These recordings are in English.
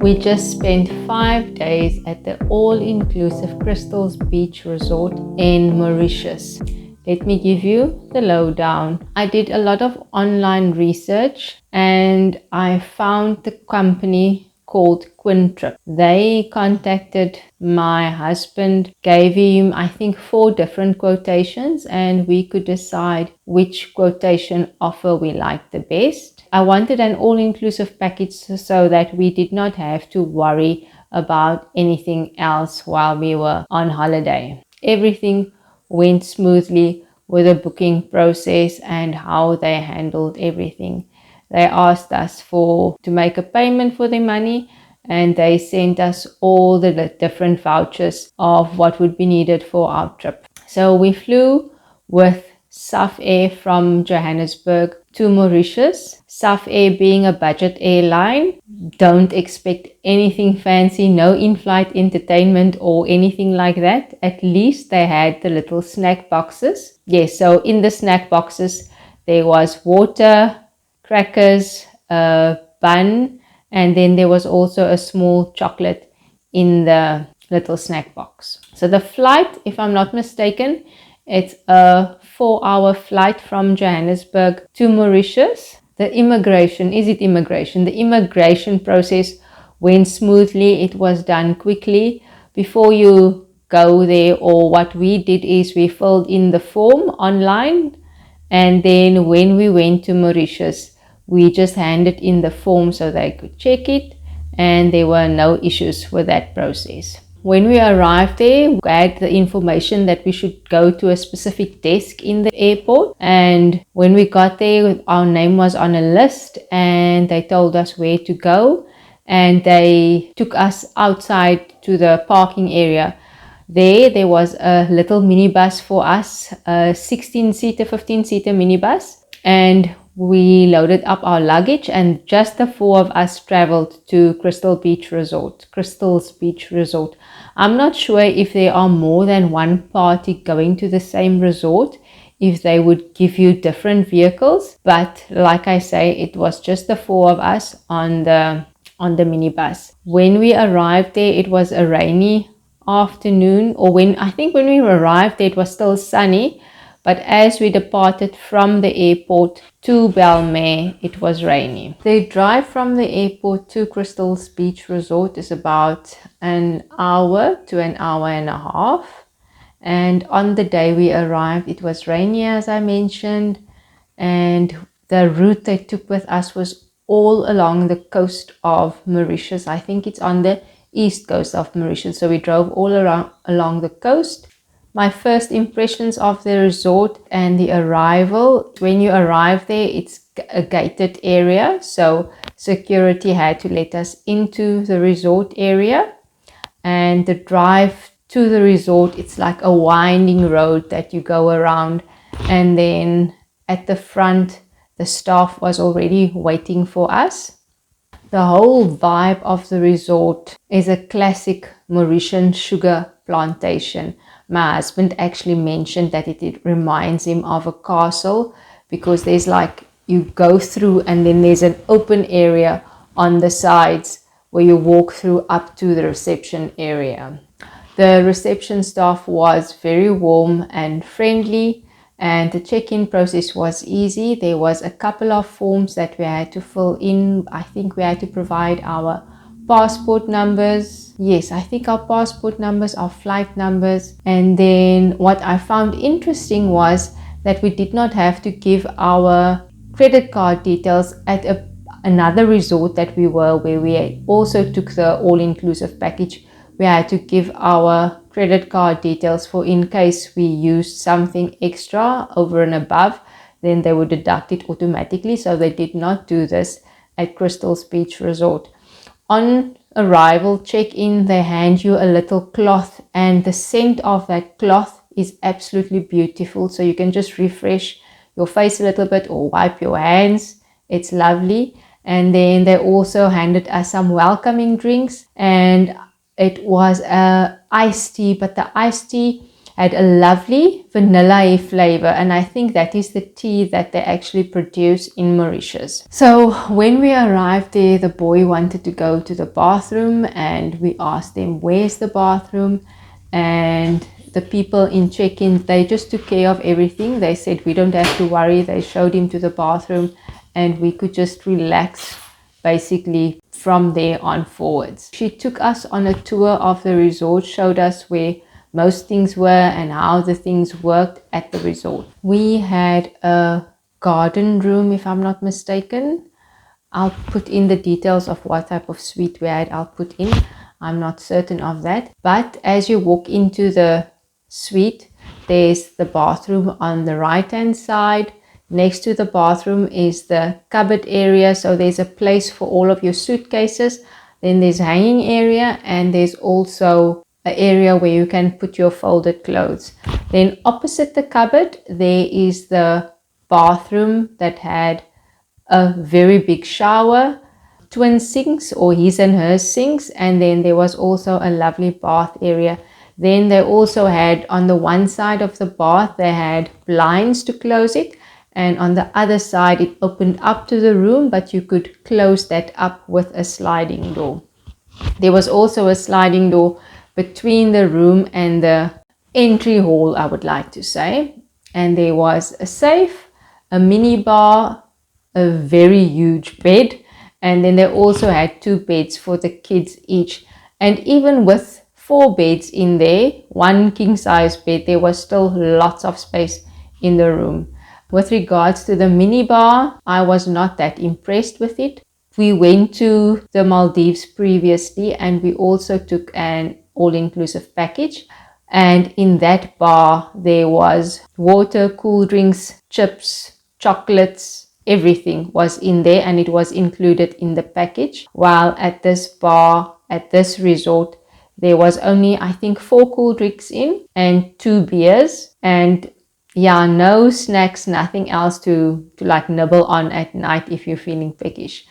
We just spent 5 days at the all-inclusive Crystals Beach Resort in Mauritius. Let me give you the lowdown. I did a lot of online research and I found the company called Quintrip. They contacted my husband, gave him I think 4 different quotations, and we could decide which quotation offer we liked the best. I wanted an all-inclusive package so that we did not have to worry about anything else while we were on holiday. Everything went smoothly with the booking process and how they handled everything. They asked us to make a payment for their money, and they sent us all the different vouchers of what would be needed for our trip. So we flew with SAF Air from Johannesburg to Mauritius. SAF Air being a budget airline, don't expect anything fancy, no in-flight entertainment or anything like that. At least they had the little snack boxes. Yes, so in the snack boxes there was water, crackers, a bun, and then there was also a small chocolate in the little snack box. So the flight, if I'm not mistaken, it's a 4-hour flight from Johannesburg to Mauritius. The immigration process went smoothly. It was done quickly. Before you go there, or what we did is we filled in the form online, and then when we went to Mauritius, we just handed in the form so they could check it, and there were no issues with that process. When we arrived there, we had the information that we should go to a specific desk in the airport, and when we got there, our name was on a list and they told us where to go, and they took us outside to the parking area. There was a little minibus for us, a 16-seater, 15-seater minibus, and we loaded up our luggage, and just the 4 of us traveled to Crystals Beach Resort. I'm not sure if there are more than one party going to the same resort, if they would give you different vehicles, but like I say, it was just the 4 of us on the minibus. When we arrived there, it was a rainy afternoon, or when we arrived there, it was still sunny. But as we departed from the airport to Belle Mare, it was rainy. The drive from the airport to Crystals Beach Resort is about an hour to an hour and a half. And on the day we arrived, it was rainy, as I mentioned. And the route they took with us was all along the coast of Mauritius. I think it's on the east coast of Mauritius. So we drove all along the coast. My first impressions of the resort and the arrival: when you arrive there, it's a gated area, so security had to let us into the resort area. And the drive to the resort, it's like a winding road that you go around, and then at the front the staff was already waiting for us. The whole vibe of the resort is a classic Mauritian sugar plantation. My husband actually mentioned that it reminds him of a castle, because there's like, you go through and then there's an open area on the sides where you walk through up to the reception area. The reception staff was very warm and friendly, and the check-in process was easy. There was a couple of forms that we had to fill in. I think we had to provide our passport numbers. Yes, I think our passport numbers, our flight numbers. And then what I found interesting was that we did not have to give our credit card details at another resort that we were, where we also took the all-inclusive package. We had to give our credit card details for in case we used something extra over and above, then they would deduct it automatically. So they did not do this at Crystals Beach Resort. On arrival, check-in, they hand you a little cloth, and the scent of that cloth is absolutely beautiful. So you can just refresh your face a little bit or wipe your hands. It's lovely. And then they also handed us some welcoming drinks, and it was a iced tea, but the iced tea, had a lovely vanilla flavor, and I think that is the tea that they actually produce in Mauritius. So when we arrived there, the boy wanted to go to the bathroom, and we asked them, where's the bathroom? And the people in check-in, they just took care of everything. They said we don't have to worry. They showed him to the bathroom, and we could just relax basically from there on forwards. She took us on a tour of the resort, showed us where most things were and how the things worked at the resort. We had a garden room, if I'm not mistaken. I'll put in the details of what type of suite we had. I'll put in. I'm not certain of that. But as you walk into the suite, there's the bathroom on the right hand side. Next to the bathroom is the cupboard area, so there's a place for all of your suitcases. Then there's a hanging area, and there's also an area where you can put your folded clothes. Then opposite the cupboard there is the bathroom that had a very big shower, twin sinks or his and her sinks, and then there was also a lovely bath area. Then they also had, on the one side of the bath, they had blinds to close it, and on the other side it opened up to the room, but you could close that up with a sliding door. There was also a sliding door between the room and the entry hall, I would like to say. And there was a safe, a mini bar, a very huge bed, and then they also had 2 beds for the kids each. And even with 4 beds in there, 1 king size bed, there was still lots of space in the room. With regards to the minibar, I was not that impressed with it. We went to the Maldives previously, and we also took an all-inclusive package. And in that bar, there was water, cool drinks, chips, chocolates, everything was in there, and it was included in the package. While at this bar, at this resort, there was only, I think, 4 cool drinks in and 2 beers, and yeah, no snacks, nothing else to like nibble on at night if you're feeling peckish.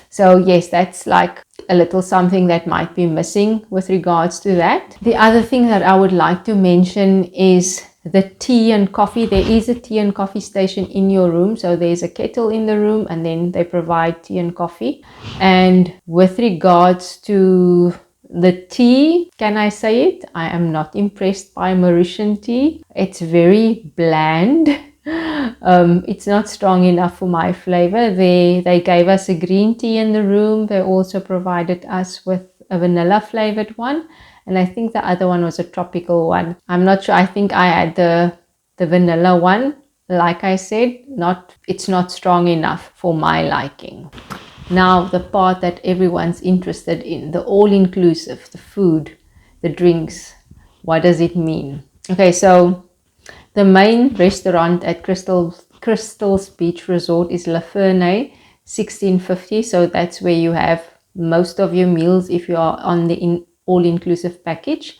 So yes, that's like a little something that might be missing with regards to that. The other thing that I would like to mention is the tea and coffee. There is a tea and coffee station in your room. So there's a kettle in the room, and then they provide tea and coffee. And with regards to the tea, can I say it? I am not impressed by Mauritian tea. It's very bland. It's not strong enough for my flavor. They gave us a green tea in the room. They also provided us with a vanilla flavored one, and I think the other one was a tropical one. I'm not sure. I think I had the vanilla one. Like I said, it's not strong enough for my liking. Now the part that everyone's interested in, the all-inclusive, the food, the drinks. What does it mean? Okay, so the main restaurant at Crystal's Beach Resort is La Ferney, 1650. So that's where you have most of your meals if you are on the all-inclusive package.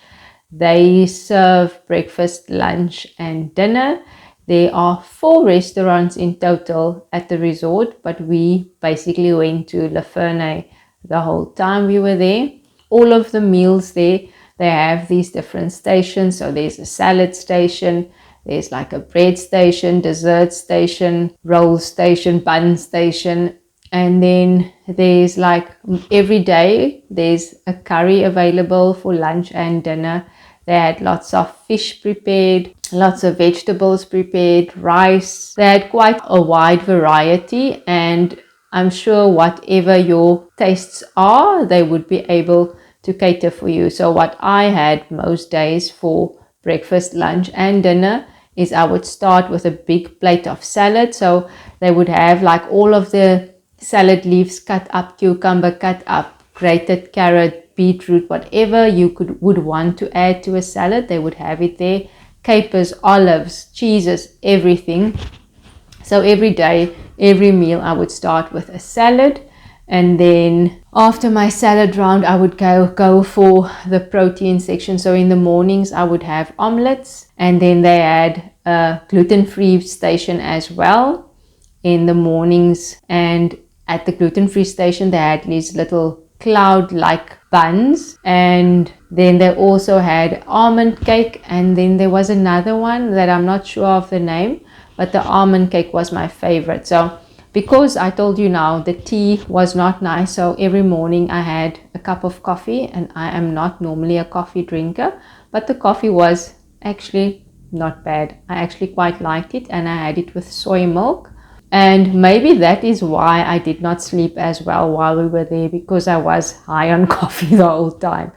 They serve breakfast, lunch and dinner. There are 4 restaurants in total at the resort, but we basically went to La Ferney the whole time we were there. All of the meals there, they have these different stations. So there's a salad station, there's like a bread station, dessert station, roll station, bun station, and then there's like every day there's a curry available for lunch and dinner. They had lots of fish prepared, lots of vegetables prepared, rice. They had quite a wide variety, and I'm sure whatever your tastes are, they would be able to cater for you. So what I had most days for breakfast, lunch and dinner is I would start with a big plate of salad. So they would have like all of the salad leaves cut up, cucumber cut up, grated carrot, beetroot, whatever you would want to add to a salad, they would have it there. Capers, olives, cheeses, everything. So every day, every meal, I would start with a salad, and then after my salad round, I would go for the protein section. So in the mornings, I would have omelets, and then they had a gluten-free station as well in the mornings. And at the gluten-free station, they had these little cloud-like buns, and Then they also had almond cake, and then there was another one that I'm not sure of the name, but the almond cake was my favorite. So because I told you now the tea was not nice, so every morning I had a cup of coffee, and I am not normally a coffee drinker, but the coffee was actually not bad. I actually quite liked it, and I had it with soy milk. And maybe that is why I did not sleep as well while we were there, because I was high on coffee the whole time.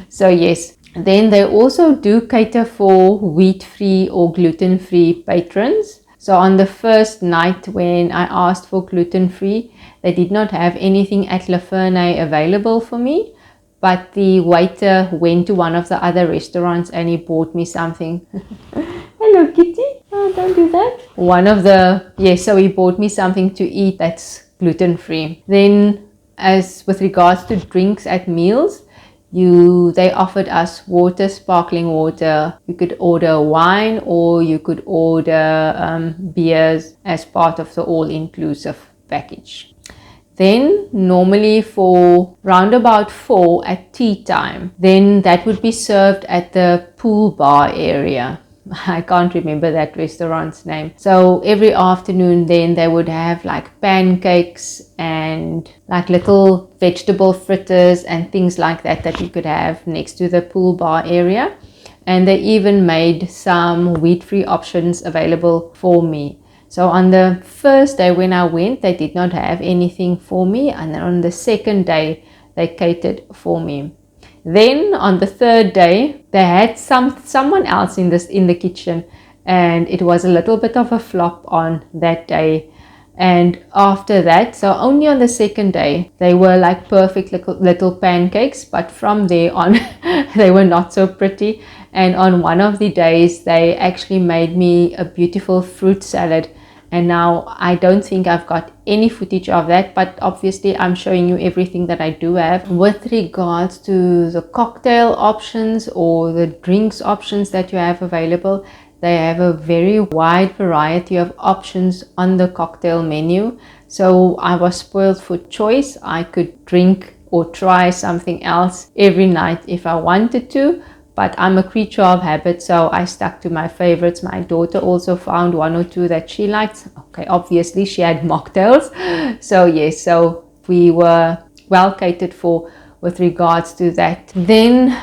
So yes, then they also do cater for wheat-free or gluten-free patrons. So on the first night when I asked for gluten-free, they did not have anything at La Fernay available for me. But the waiter went to one of the other restaurants and he bought me something. Hello, kitty. Oh, don't do that. So he bought me something to eat that's gluten-free. Then, as with regards to drinks at meals, they offered us water, sparkling water. You could order wine, or you could order beers as part of the all-inclusive package. Then normally for round about 4 at tea time, then that would be served at the pool bar area. I can't remember that restaurant's name. So every afternoon then they would have like pancakes and like little vegetable fritters and things like that you could have next to the pool bar area. And they even made some wheat-free options available for me. So on the first day when I went, they did not have anything for me, and then on the second day they catered for me. Then on the third day they had someone else in the kitchen, and it was a little bit of a flop on that day. And after that, so only on the second day, they were like perfect little pancakes, but from there on they were not so pretty. And on one of the days they actually made me a beautiful fruit salad, and now I don't think I've got any footage of that, but obviously I'm showing you everything that I do have. With regards to the cocktail options or the drinks options that you have available, they have a very wide variety of options on the cocktail menu. So I was spoiled for choice. I could drink or try something else every night if I wanted to, but I'm a creature of habit, so I stuck to my favorites. My daughter also found one or two that she liked. Okay, obviously she had mocktails. So yes, so we were well catered for with regards to that. Then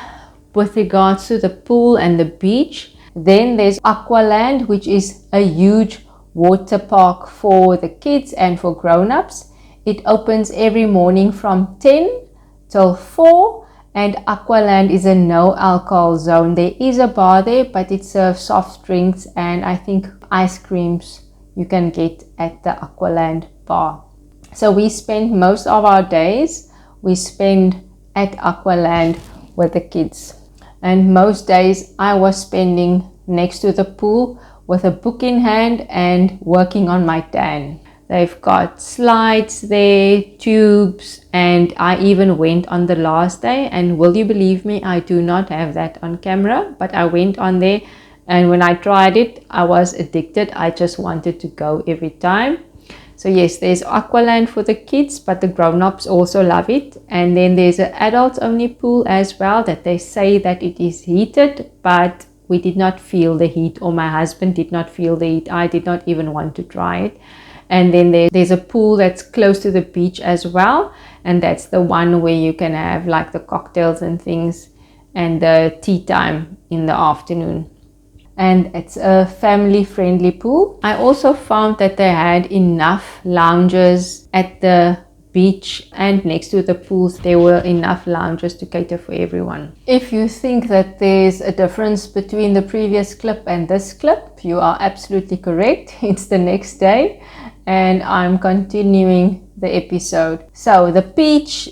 with regards to the pool and the beach, then there's Aqualand, which is a huge water park for the kids and for grown-ups. It opens every morning from 10 till 4. And Aqualand is a no alcohol zone. There is a bar there, but it serves soft drinks and I think ice creams you can get at the Aqualand bar. So we spend most of our days, we spend at Aqualand with the kids. And most days I was spending next to the pool with a book in hand and working on my tan. They've got slides there, tubes, and I even went on the last day, and will you believe me, I do not have that on camera, but I went on there, and when I tried it, I was addicted. I just wanted to go every time. So yes, there's Aqualand for the kids, but the grown-ups also love it. And then there's an adults only pool as well, that they say that it is heated, but we did not feel the heat, or my husband did not feel the heat. I did not even want to try it. And then there's a pool that's close to the beach as well, and that's the one where you can have like the cocktails and things and the tea time in the afternoon. And it's a family friendly pool. I also found that they had enough lounges at the beach, and next to the pools there were enough lounges to cater for everyone. If you think that there's a difference between the previous clip and this clip, you are absolutely correct. It's the next day and I'm continuing the episode. So the beach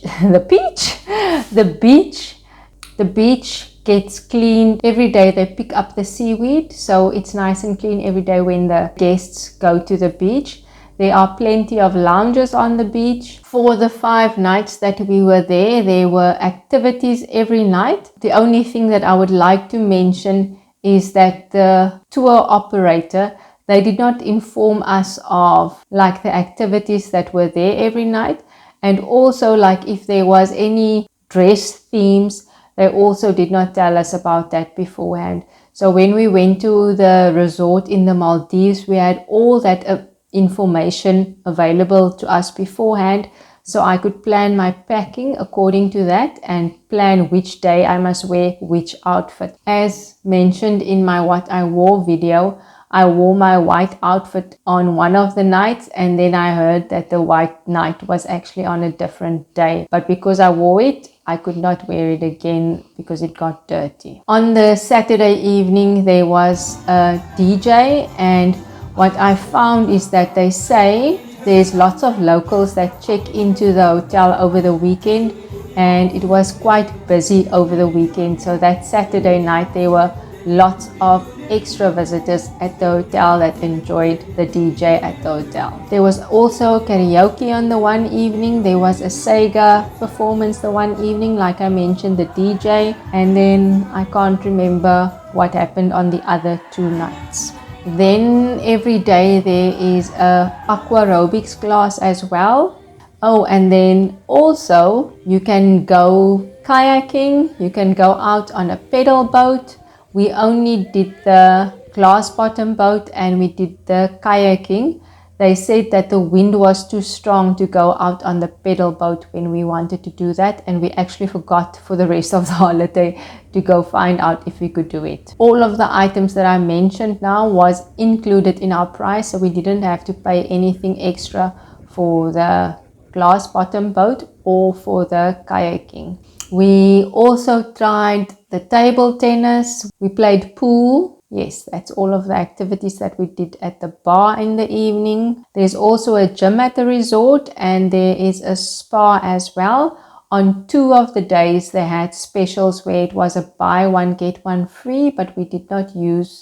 gets cleaned every day. They pick up the seaweed, so it's nice and clean every day when the guests go to the beach. There are plenty of lounges on the beach. For the 5 nights that we were there were activities every night. The only thing that I would like to mention is that the tour operator, they did not inform us of like the activities that were there every night, and also like if there was any dress themes. they also did not tell us about that beforehand. So when we went to the resort in the Maldives, we had all that information available to us beforehand. So I could plan my packing according to that and plan which day I must wear which outfit. As mentioned in my What I Wore video, I wore my white outfit on one of the nights, and then I heard that the white night was actually on a different day. But because I wore it, I could not wear it again because it got dirty. On the Saturday evening, there was a DJ, and what I found is that they say there's lots of locals that check into the hotel over the weekend, and it was quite busy over the weekend. So that Saturday night, there were lots of extra visitors at the hotel that enjoyed the DJ at the hotel. There was also karaoke on the one evening. There was a Sega performance the one evening, like I mentioned, the DJ, and then I can't remember what happened on the other 2 nights. Then every day there is a aqua aerobics class as well. Oh, and then also you can go kayaking, you can go out on a pedal boat. We only did the glass bottom boat and we did the kayaking. They said that the wind was too strong to go out on the pedal boat when we wanted to do that, and we actually forgot for the rest of the holiday to go find out if we could do it. All of the items that I mentioned now was included in our price, so we didn't have to pay anything extra for the glass bottom boat or for the kayaking. We also tried the table tennis. We played pool. Yes, that's all of the activities that we did at the bar in the evening. There's also a gym at the resort, and there is a spa as well. On 2 of the days they had specials where it was a buy one get one free, but we did not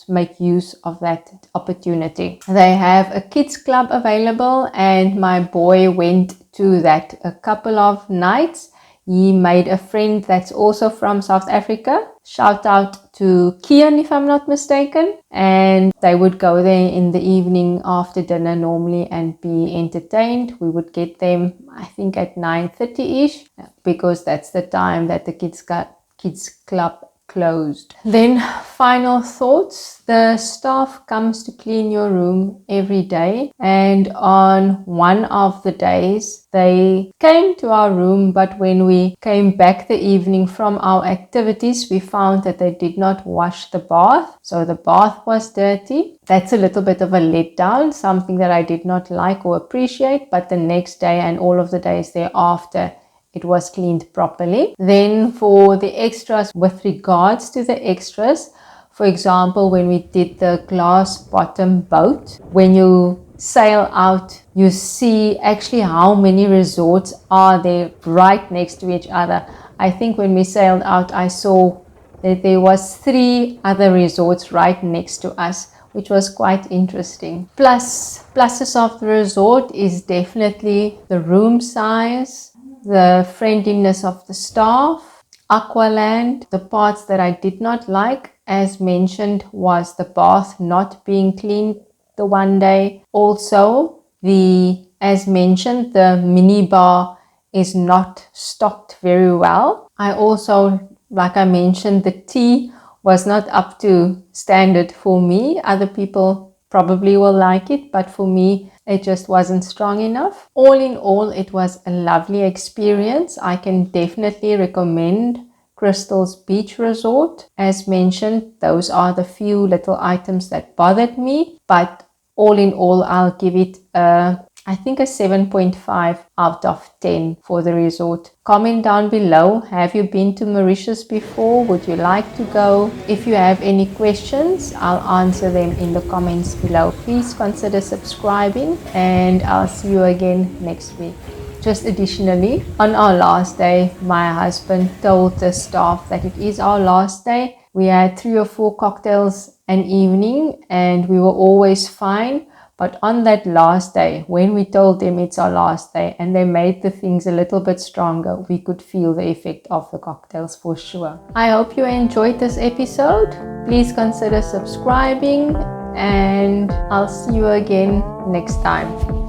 make use of that opportunity. They have a kids club available, and my boy went to that a couple of nights. He made a friend that's also from South Africa. Shout out to Kian, if I'm not mistaken. And they would go there in the evening after dinner normally and be entertained. We would get them, I think, at 9:30-ish, because that's the time that the kids club closed. Then final thoughts. The staff comes to clean your room every day, and on one of the days they came to our room, but when we came back the evening from our activities, we found that they did not wash the bath, so the bath was dirty. That's a little bit of a letdown, something that I did not like or appreciate, but the next day and all of the days thereafter it was cleaned properly. Then for the extras, with regards to the extras, for example, when we did the glass bottom boat, when you sail out, you see actually how many resorts are there right next to each other. I think when we sailed out, I saw that there was 3 other resorts right next to us, which was quite interesting. Pluses of the resort is definitely the room size, the friendliness of the staff, Aqualand. The parts that I did not like, as mentioned, was the bath not being cleaned the one day. Also, as mentioned, the minibar is not stocked very well. I also, like I mentioned, the tea was not up to standard for me. Other people probably will like it, but for me, it just wasn't strong enough. All in all, it was a lovely experience. I can definitely recommend Crystal's Beach Resort. As mentioned, those are the few little items that bothered me, but all in all, I'll give it I think a 7.5 out of 10 for the resort. Comment down below, have you been to Mauritius before? Would you like to go? If you have any questions, I'll answer them in the comments below. Please consider subscribing, and I'll see you again next week. Just additionally, on our last day, my husband told the staff that it is our last day. We had 3 or 4 cocktails an evening and we were always fine. But on that last day, when we told them it's our last day and they made the things a little bit stronger, we could feel the effect of the cocktails for sure. I hope you enjoyed this episode. Please consider subscribing, and I'll see you again next time.